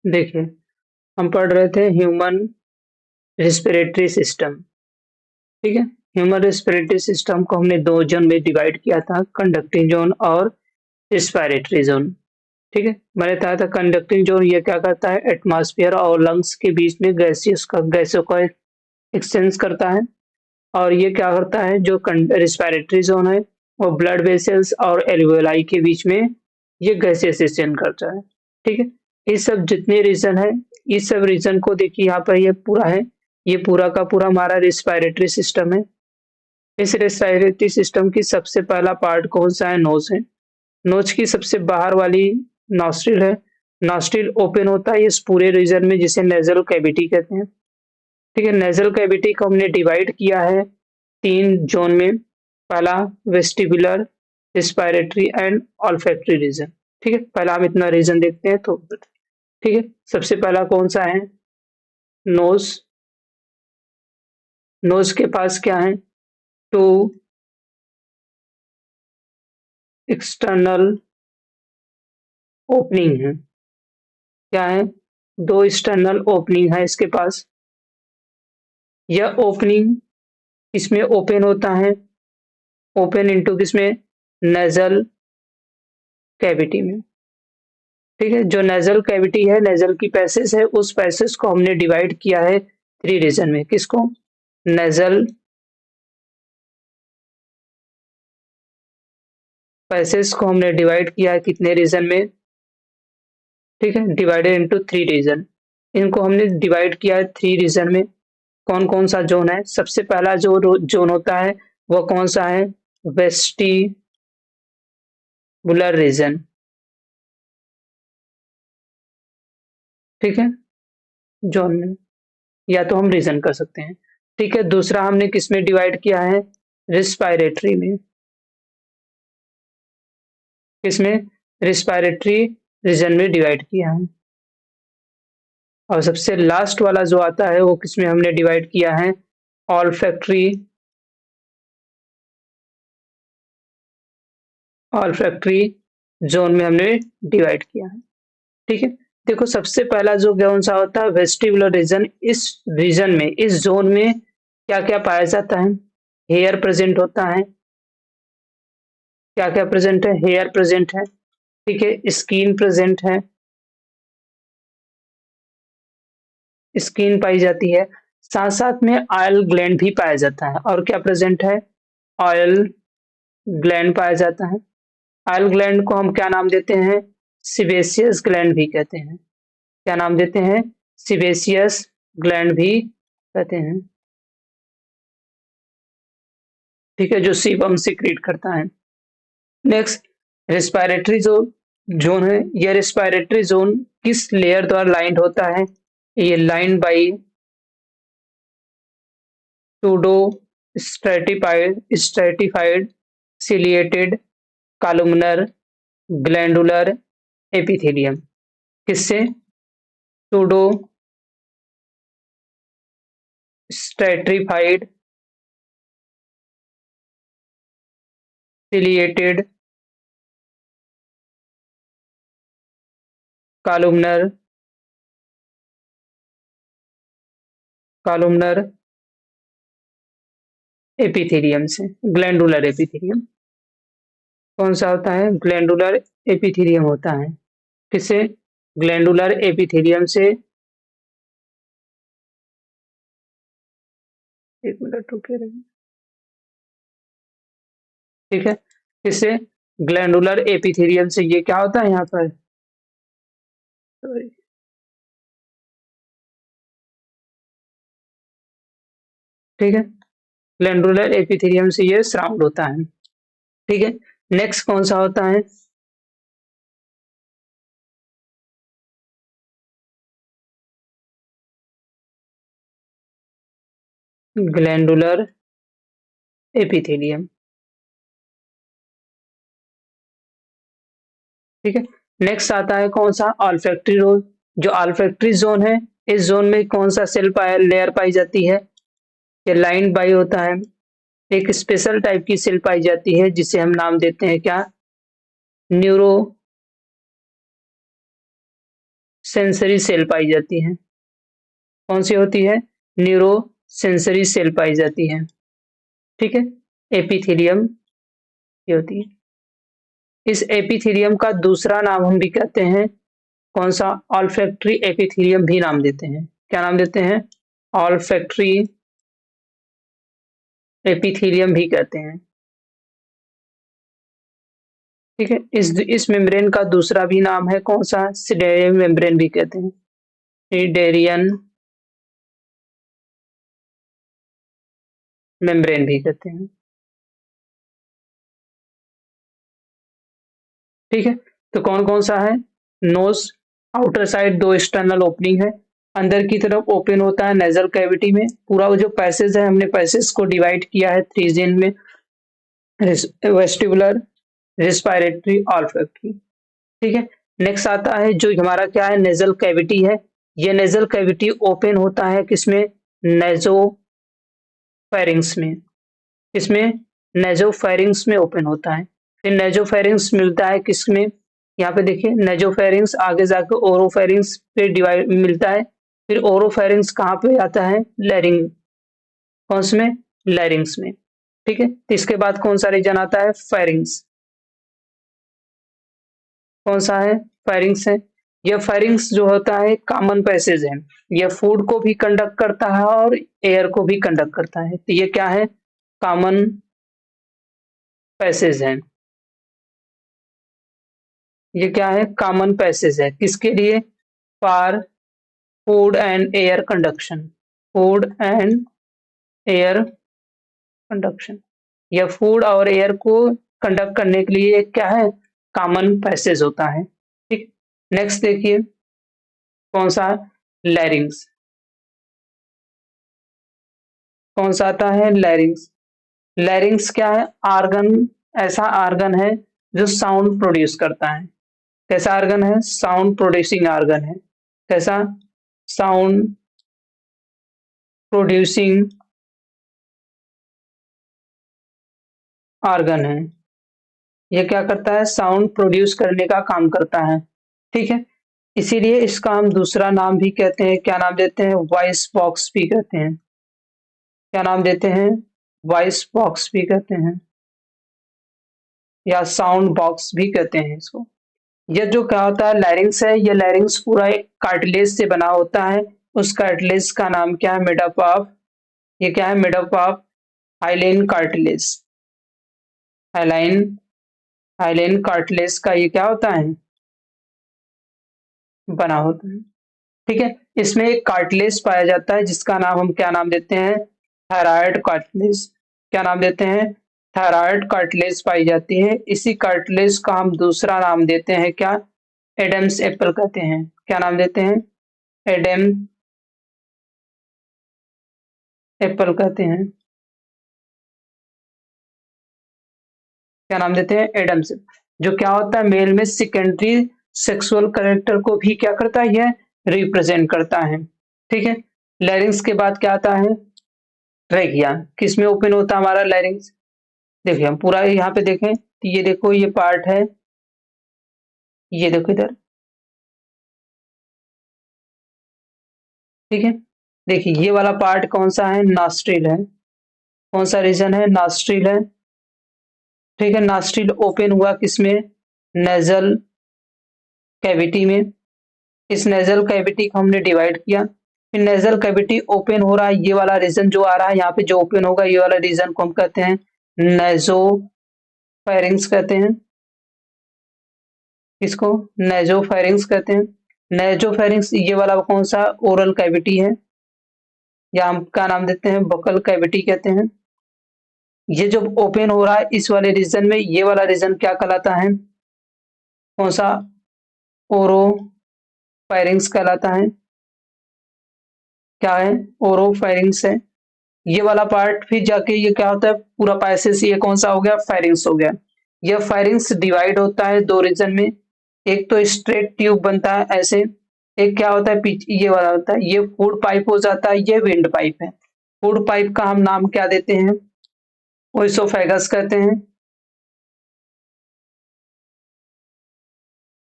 देखिए, हम पढ़ रहे थे ह्यूमन रिस्पिरेटरी सिस्टम। ठीक है। ह्यूमन रिस्पिरेटरी सिस्टम को हमने दो जोन में डिवाइड किया था, कंडक्टिंग जोन और रिस्पिरेटरी जोन। ठीक है। मैंने बताया था कंडक्टिंग जोन ये क्या करता है, एटमॉस्फेयर और लंग्स के बीच में गैसों का एक्सचेंज करता है। और ये क्या करता है, जो रिस्पिरेटरी जोन है वो ब्लड वेसल्स और एल्वेलाई के बीच में ये गैसेस एक्सचेंज करता है। ठीक है। ये सब जितने रीजन है, इस सब रीजन को देखिए यहाँ पर ये पूरा है, ये पूरा का पूरा हमारा रिस्पिरेटरी सिस्टम है। इस रेस्पिरेटरी सिस्टम की सबसे पहला पार्ट कौन सा है, नोज है। नोज की सबसे बाहर वाली नॉस्ट्रिल है। नॉस्ट्रिल ओपन होता है इस पूरे रीजन में, जिसे नेजल कैविटी कहते हैं। ठीक है। नेजल कैविटी को हमने डिवाइड किया है तीन जोन में। पहला vestibular, respiratory and olfactory region. ठीक है। पहला हम इतना रीजन देखते हैं तो ठीक है। सबसे पहला कौन सा है, नोज। नोज के पास क्या है, टू एक्सटर्नल ओपनिंग है। क्या है, दो एक्सटर्नल ओपनिंग है इसके पास। यह ओपनिंग इसमें ओपन होता है, ओपन इनटू किसमें, नेजल कैविटी में। ठीक है। जो नेजल कैविटी है, नेजल की पैसेज है, उस पैसेज को हमने डिवाइड किया है थ्री रीजन में। किसको, नेजल पैसेज को हमने डिवाइड किया है कितने रीजन में, ठीक है, डिवाइडेड इनटू थ्री रीजन। इनको हमने डिवाइड किया है थ्री रीजन में। कौन कौन सा जोन है, सबसे पहला जो जोन होता है वह कौन सा है, वेस्टिबुलर रीजन। ठीक है, जोन में, या तो हम रीजन कर सकते हैं। ठीक है। दूसरा हमने किस में डिवाइड किया है, रिस्पायरेटरी में। किसमें, रिस्पायरेटरी रीजन में डिवाइड किया है। और सबसे लास्ट वाला जो आता है वो किसमें हमने डिवाइड किया है, ऑल्फैक्टरी, ऑल्फैक्टरी जोन में हमने डिवाइड किया है। ठीक है। देखो सबसे पहला जो कौन सा होता है, वेस्टिबुलर रीजन। इस रीजन में, इस जोन में क्या क्या पाया जाता है, हेयर प्रेजेंट होता है। क्या क्या प्रेजेंट है, हेयर प्रेजेंट है। ठीक है। स्किन प्रेजेंट है, स्किन पाई जाती है। साथ साथ में ऑयल ग्लैंड भी पाया जाता है। और क्या प्रेजेंट है, ऑयल ग्लैंड पाया जाता है। ऑयल ग्लैंड को हम क्या नाम देते हैं, सिबेशियस ग्लैंड भी कहते हैं। क्या नाम देते हैं, सिबेशियस ग्लैंड भी कहते हैं। ठीक है, जो सीबम सिक्रीट करता है। नेक्स्ट, रेस्पिरेटरी जोन है। यह रेस्पिरेटरी जोन किस लेयर द्वारा लाइंड होता है, ये line by pseudo stratified ciliated columnar glandular epithelium. किससे, pseudo stratified ciliated columnar columnar epithelium से, ग्लैंडुलर एपिथेलियम। कौन सा होता है, ग्लैंडुलर एपिथेलियम होता है। किससे, ग्लैंडुलर एपिथेलियम से। एक मिनट रुके रहिए। ठीक है। किससे, ग्लैंडुलर एपिथेलियम से। ये क्या होता है यहाँ पर, ठीक है, ग्लैंडुलर एपिथेलियम से ये सराउंड होता है। ठीक है। नेक्स्ट कौन सा होता है, ग्लैंडुलर एपिथेलियम। ठीक है। नेक्स्ट आता है कौन सा, ऑल्फैक्टरी जोन। जो ऑल्फैक्टरी जोन है, इस जोन में कौन सा सेल पाया लेयर पाई जाती है, ये लाइन बाई होता है। एक स्पेशल टाइप की सेल पाई जाती है जिसे हम नाम देते हैं क्या, न्यूरो सेंसरी सेल पाई जाती है। कौन सी होती है? न्यूरो सेंसरी सेल पाई जाती है। ठीक है, एपिथेलियम ये होती है। इस एपिथेलियम का दूसरा नाम हम भी कहते हैं कौन सा? ऑल्फैक्टरी एपिथेलियम भी नाम देते हैं। क्या नाम देते हैं? ऑल्फैक्टरी एपिथेलियम भी कहते हैं। ठीक है, इस मेम्ब्रेन का दूसरा भी नाम है कौन सा? सिडेरियन मेम्ब्रेन भी कहते हैं। सिडेरियन मेम्ब्रेन भी कहते हैं। ठीक है, तो कौन कौन सा है? नोज, आउटर साइड दो एक्सटर्नल ओपनिंग है, अंदर की तरफ ओपन होता है नेजल कैविटी में। पूरा वो जो पैसेज है हमने पैसेज को डिवाइड किया है 3 जोन में, वेस्टिबुलर, रिस्पायरेटरी, ऑल्फैक्टरी। ठीक है, नेक्स्ट आता है जो हमारा क्या है? नेजल कैविटी है। ये नेजल कैविटी ओपन होता है किसमें? नेजोफेरिंग्स में। किसमें? नेजोफेरिंग्स में ओपन होता है। फिर नेजोफेरिंग्स मिलता है किसमें? यहाँ पे देखिए, नेजोफेरिंग्स आगे जाकर ओरोफेरिंग्स पे डिवाइड मिलता है। फिर ओरोफेरिंग्स कहाँ पे आता है? लैरिंग। कौन से में? लैरिंग्स में। ठीक है, तो इसके बाद कौन सा रीजन आता है? फेरिंग्स। कौन सा है? फेरिंग्स है। यह फेरिंग्स जो होता है कॉमन पैसेज है। यह फूड को भी कंडक्ट करता है और एयर को भी कंडक्ट करता है। तो ये क्या है? कॉमन पैसेज है। ये क्या है? कॉमन पैसेज है। किसके लिए? For food and air conduction. Food and air conduction. यह फूड और एयर को कंडक्ट करने के लिए एक क्या है? कॉमन पैसेज होता है। ठीक, नेक्स्ट देखिए कौन सा? लैरिंग्स। कौन सा आता है? लैरिंग्स। लैरिंग्स क्या है? आर्गन, ऐसा आर्गन है जो साउंड प्रोड्यूस करता है। कैसा आर्गन है? साउंड प्रोड्यूसिंग आर्गन है। कैसा? साउंड प्रोड्यूसिंग आर्गन है। ये क्या करता है? साउंड प्रोड्यूस करने का काम करता है। ठीक है, इसीलिए इसका हम दूसरा नाम भी कहते हैं। क्या नाम देते हैं? वॉइस बॉक्स भी कहते हैं। क्या नाम देते हैं? वॉइस बॉक्स भी कहते हैं या साउंड बॉक्स भी कहते हैं इसको। ये जो क्या होता है? लैरिंग्स है। ये लैरिंग्स पूरा एक कार्टिलेज से बना होता है। उस कार्टिलेज का नाम क्या है? मेड अप ऑफ, ये क्या है? Made up of hyaline cartilage. Hyaline, hyaline cartilage का ये क्या होता है? बना होता है। ठीक है, इसमें एक कार्टिलेज पाया जाता है जिसका नाम हम क्या नाम देते हैं? Thyroid cartilage. क्या नाम देते हैं? थायराइड कार्टिलेज पाई जाती है। इसी कार्टिलेज का हम दूसरा नाम देते हैं क्या? एडम्स एप्पल कहते हैं। क्या नाम देते हैं? एडम एप्पल कहते हैं। क्या नाम देते हैं? एडम्स। जो क्या होता है? मेल में सेकेंडरी सेक्सुअल कैरेक्टर को भी क्या करता है? यह रिप्रेजेंट करता है। ठीक है, लैरिंग्स के बाद क्या आता है? ट्रेकिया। किसमें ओपन होता है हमारा लैरिंग्स? देखिए हम पूरा यहाँ पे देखें तो ये देखो, ये पार्ट है, ये देखो इधर। ठीक है, देखिए ये वाला पार्ट कौन सा है? नॉस्ट्रिल है। कौन सा रीजन है? नॉस्ट्रिल है। ठीक है, नॉस्ट्रिल ओपन हुआ किसमें? नेजल कैविटी में। इस नेजल कैविटी को हमने डिवाइड किया। फिर नेजल कैविटी ओपन हो रहा है, ये वाला रीजन जो आ रहा है यहाँ पे जो ओपन होगा, ये वाला रीजन को हम कहते हैं नेजोफेरिंग्स कहते हैं। इसको नेजोफेरिंग्स कहते हैं। नेजोफेरिंग्स ये वाला कौन सा? ओरल कैविटी है, या हम क्या नाम देते हैं? बकल कैविटी कहते हैं। ये जो ओपन हो रहा है इस वाले रीजन में, ये वाला रीजन क्या कहलाता है? कौन सा? ओरोफेरिंग्स कहलाता है। क्या है? ओरोफेरिंग्स है। ये वाला पार्ट फिर जाके ये क्या होता है? पूरा पैसेज ये कौन सा हो गया? फेरिंग्स हो गया। यह फेरिंग्स डिवाइड होता है दो रीजन में। एक तो स्ट्रेट ट्यूब बनता है ऐसे, एक क्या होता है? ये वाला होता है, ये फूड पाइप हो जाता है, ये विंड पाइप है। फूड पाइप का हम नाम क्या देते हैं? ओइसोफेगस कहते हैं।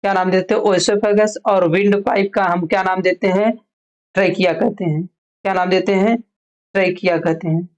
क्या नाम देते हैं, ओएसोफेगस, और विंड पाइप का हम क्या नाम देते हैं, ट्रैकिया कहते हैं। क्या नाम देते हैं, ट्रैकिया कहते हैं।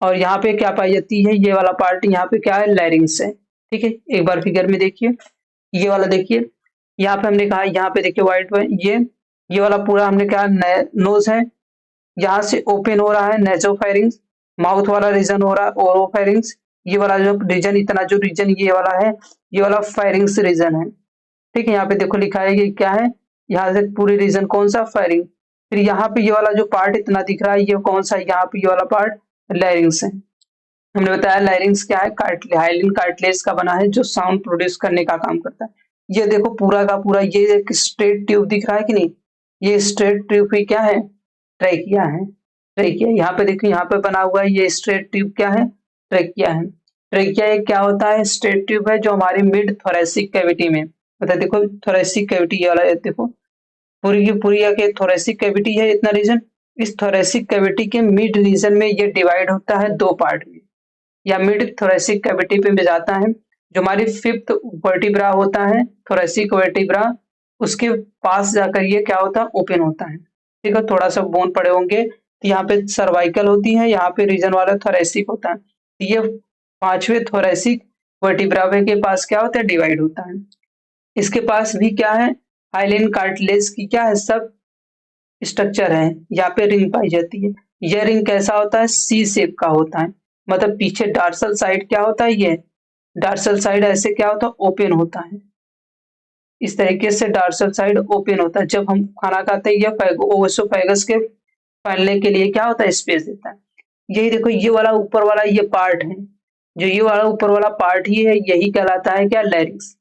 और यहाँ पे क्या पाई जाती है, ये वाला पार्ट यहाँ पे क्या है, लैरिंग्स है। ठीक है, एक बार फिगर में देखिए, ये वाला देखिए, यहाँ पे हमने कहा, यहाँ पे देखिए व्हाइट में ये वाला पूरा हमने कहा नोज है, यहाँ से ओपन हो रहा है नेसोफेरिंग्स, माउथ वाला रीजन हो रहा है ओरोफेरिंग्स, ये वाला जो रीजन, इतना जो रीजन ये वाला है, ये वाला फेरिंग्स रीजन है। ठीक है, यहाँ पे देखो लिखा है, ये क्या है, यहाँ से पूरी रीजन कौन सा, फेरिंग। फिर यहाँ पे ये वाला जो पार्ट इतना दिख रहा है, ये कौन सा है, यहाँ पे ये वाला पार्ट लैरिंग्स है। हमने बताया लैरिंग्स क्या है, हाइलिन कार्टिलेज का बना है, जो साउंड प्रोड्यूस करने का काम करता है। ये देखो पूरा का पूरा ये एक स्ट्रेट ट्यूब दिख रहा है कि नहीं, ये स्ट्रेट ट्यूब ही क्या है, ट्रैकिया है। ट्रैकिया यहाँ पे देखिए, यहाँ पे बना हुआ है, ये स्ट्रेट ट्यूब क्या है, ट्रैकिया है। ट्रैकिया एक क्या होता है, स्ट्रेट ट्यूब है, जो हमारी मिड थोरेसिक कैविटी में, मतलब देखो थोरेसिक कैविटी ये वाला देखो, पूरी की पूरी के थोरेसिक कैविटी है इतना रीजन, इस थोरेसिक कैविटी के मिड रीजन में ये डिवाइड होता है दो पार्ट में, या मिड थोरेसिक कैविटी पे में जाता है। जो हमारी फिफ्थ वर्टिब्रा होता है, थोरेसिक वर्टिब्रा, उसके पास जाकर ये क्या होता है, ओपन होता है। ठीक है, थोड़ा सा बोन पड़े होंगे, तो यहाँ पे सर्वाइकल होती है, यहाँ पे रीजन वाला थोरेसिक होता है। तो ये पांचवें थोरेसिक वर्टिब्रा के पास क्या होता है, डिवाइड होता है। इसके पास भी क्या है, हाइलिन कार्टिलेज की क्या है, सब स्ट्रक्चर है। यहाँ पे रिंग पाई जाती है, यह रिंग कैसा होता है, सी शेप का होता है, मतलब पीछे डार्सल साइड क्या होता है, ये डार्सल साइड ऐसे क्या होता है, ओपन होता है। इस तरीके से डार्सल साइड ओपन होता है। जब हम खाना खाते हैं, यह ओसोफेगस के फैलने के लिए क्या होता है, स्पेस देता है। यही देखो, ये वाला ऊपर वाला ये पार्ट है, जो ये वाला ऊपर वाला पार्ट ही है, यही कहलाता है क्या, लैरिंग्स।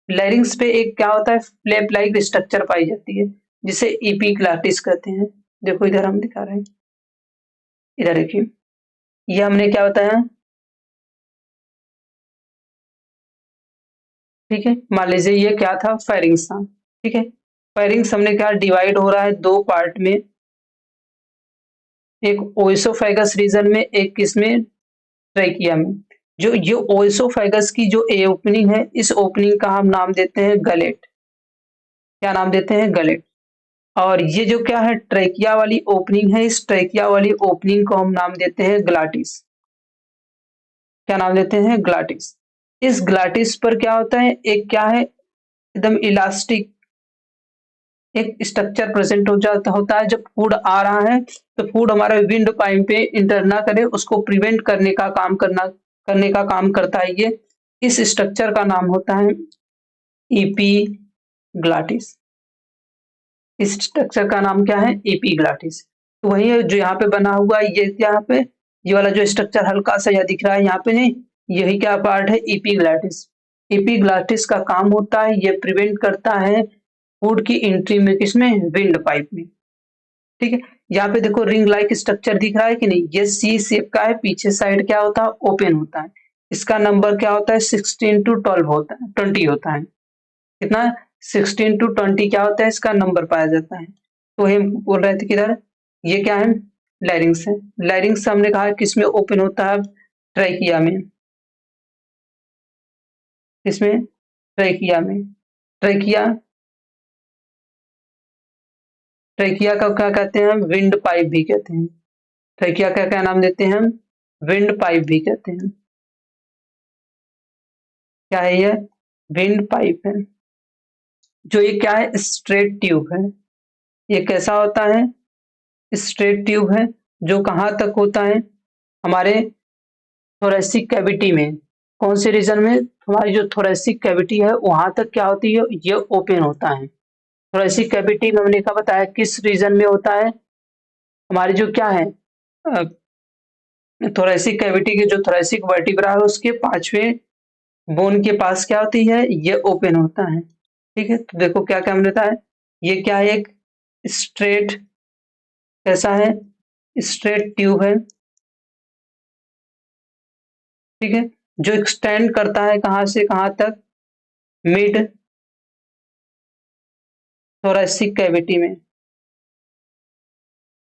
लैरिंग्स पे एक क्या होता है, फ्लैप लाइक स्ट्रक्चर पाई जाती है, जिसे एपिग्लॉटिस कहते हैं। देखो इधर हम दिखा रहे हैं, इधर देखिए, ये हमने क्या बताया। ठीक है, मान लीजिए ये क्या था, फेरिंग्स था। ठीक है, फेरिंग्स हमने क्या डिवाइड हो रहा है दो पार्ट में, एक ओइसोफेगस रीजन में, एक किसमें, ट्रैकिया में। जो ये ओइसोफेगस की जो ए ओपनिंग है, इस ओपनिंग का हम नाम देते हैं गलेट। क्या नाम देते हैं, गलेट। और ये जो क्या है, ट्रैकिया वाली ओपनिंग है, इस ट्रैकिया वाली ओपनिंग को हम नाम देते हैं ग्लाटिस। क्या नाम देते हैं, ग्लाटिस। इस ग्लाटिस पर क्या होता है, एक क्या है, एकदम इलास्टिक एक स्ट्रक्चर प्रेजेंट हो जाता होता है। जब फूड आ रहा है, तो फूड हमारे विंड पाइप पे इंटर ना करे, उसको प्रिवेंट करने का काम करता है ये। इस स्ट्रक्चर का नाम होता है एपीग्लॉटिस। इस स्ट्रक्चर का नाम क्या है, एपीग्लॉटिस। तो वही है जो यहाँ पे बना हुआ है, ये यहाँ पे ये वाला जो स्ट्रक्चर हल्का सा यह दिख रहा है यहाँ पे, नहीं, यही क्या पार्ट है, एपीग्लॉटिस। एपीग्लॉटिस का काम होता है, ये प्रिवेंट करता है फूड की एंट्री में, किसमें, विंड पाइप में। ठीक है, यहाँ पे देखो रिंग लाइक स्ट्रक्चर दिख रहा है कि नहीं, ये सी शेप का है, पीछे साइड क्या होता है, ओपन होता है। इसका नंबर क्या होता है, 16 to 12 होता है, 20 होता है। कितना, 16 to 20 क्या होता है, इसका नंबर पाया जाता है। तो हम बोल रहे थे किधर, ये क्या है, लैरिंग्स है। लैरिंग्स हमने कहा किसमें ओपन होता है, ट्रैकिया में। किसमें, ट्रैकिया में। ट्रैकिया, ट्रैकिया का क्या कहते हैं, विंड पाइप भी कहते हैं। ट्रैकिया का क्या नाम देते हैं हम, विंड पाइप भी कहते हैं। क्या है ये, विंड पाइप है। जो ये क्या है, स्ट्रेट ट्यूब है। ये कैसा होता है, स्ट्रेट ट्यूब है, जो कहाँ तक होता है, हमारे थोरेसिक कैविटी में। कौन से रीजन में, हमारी जो थोरेसिक कैविटी है वहां तक क्या होती है, ये ओपन होता है। थोरेसिक कैविटी में हमने क्या बताया, किस रीजन में होता है, हमारी जो क्या है, थोरेसिक कैविटी के जो थोरेसिक वर्टिब्रा है, उसके पांचवें बोन के पास क्या होती है, ये ओपन होता है। ठीक है, तो देखो क्या क्या मिलता है, ये क्या है, एक स्ट्रेट, कैसा है, स्ट्रेट ट्यूब है। ठीक है, जो एक्सटेंड करता है कहाँ से कहाँ तक, मिड थोरेसिक कैविटी में।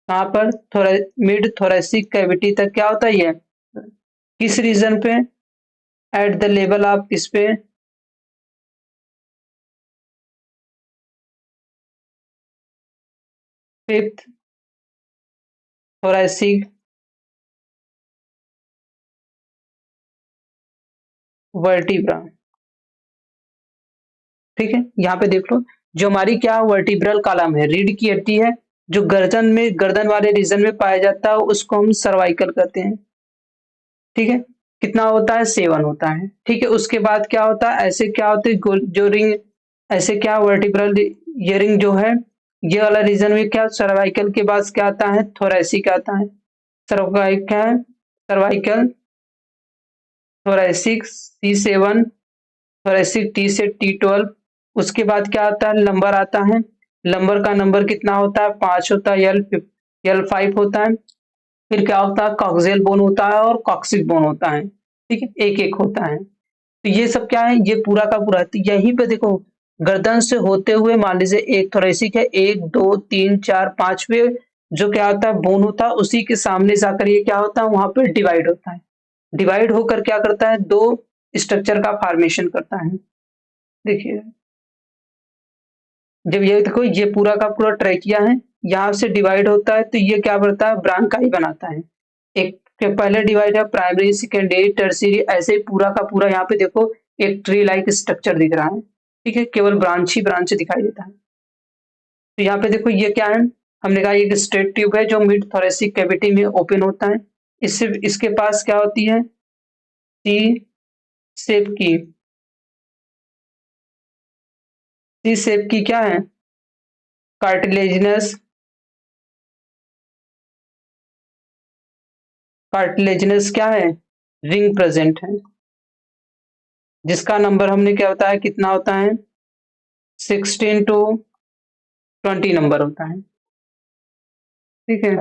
कहाँ पर, थोड़ा मिड थोरेसिक कैविटी तक क्या होता है ये, किस रीजन पे, एट द लेवल ऑफ किस पे, फिफ्थ थोरैसिक वर्टिब्रा। ठीक है, यहाँ पे देख लो, जो हमारी क्या वर्टिब्रल कॉलम है, रीढ़ की हड्डी है, जो गर्दन वाले रीजन में पाया जाता है उसको हम सर्वाइकल कहते हैं। ठीक है, कितना होता है, 7 होता है। ठीक है, उसके बाद क्या होता है, ऐसे क्या होते है जो रिंग, ऐसे क्या वर्टिब्रल ये रिंग जो है, ये वाला रीजन में क्या सर्वाइकल के बाद क्या आता है, थोरैसिक आता है। Cervical cervical thoracic C7, thoracic T से T12। उसके बाद क्या आता है, लंबर आता है। लंबर का नंबर कितना होता है, 5 होता है, L5 होता है। फिर क्या होता है, कॉक्सियल बोन होता है और कॉक्सिक बोन होता है। ठीक है, एक एक होता है। तो ये सब क्या है, ये पूरा का पूरा, तो यहीं पे देखो, गर्दन से होते हुए मान लीजिए एक थोरैसिक है, 1 2 3 4 5वें जो क्या होता है, बोन होता है, उसी के सामने जाकर ये क्या होता है, वहां पे डिवाइड होता है। डिवाइड होकर क्या करता है, दो स्ट्रक्चर का फॉर्मेशन करता है। देखिए, जब ये देखो, ये पूरा का पूरा ट्रैकिया है, यहाँ से डिवाइड होता है तो ये क्या बनता है, ब्रांकाई बनाता है। एक के पहले डिवाइड है, प्राइमरी सेकेंडरी टर्शियरी, ऐसे ही पूरा का पूरा यहाँ पे देखो एक ट्री लाइक स्ट्रक्चर दिख रहा है। ठीक है, केवल ब्रांच ही ब्रांच दिखाई देता है। तो यहाँ पे देखो ये क्या है, हमने कहा ये एक स्ट्रेट ट्यूब है जो मिड थोरेसिक कैविटी में ओपन होता है। इससे इसके पास क्या होती है, सी शेप की, सी शेप की क्या है, कार्टिलेजिनस, कार्टिलेजिनस क्या है, रिंग प्रेजेंट है, जिसका नंबर हमने क्या बताया, कितना होता है, 16 to 20 नंबर होता है। ठीक है,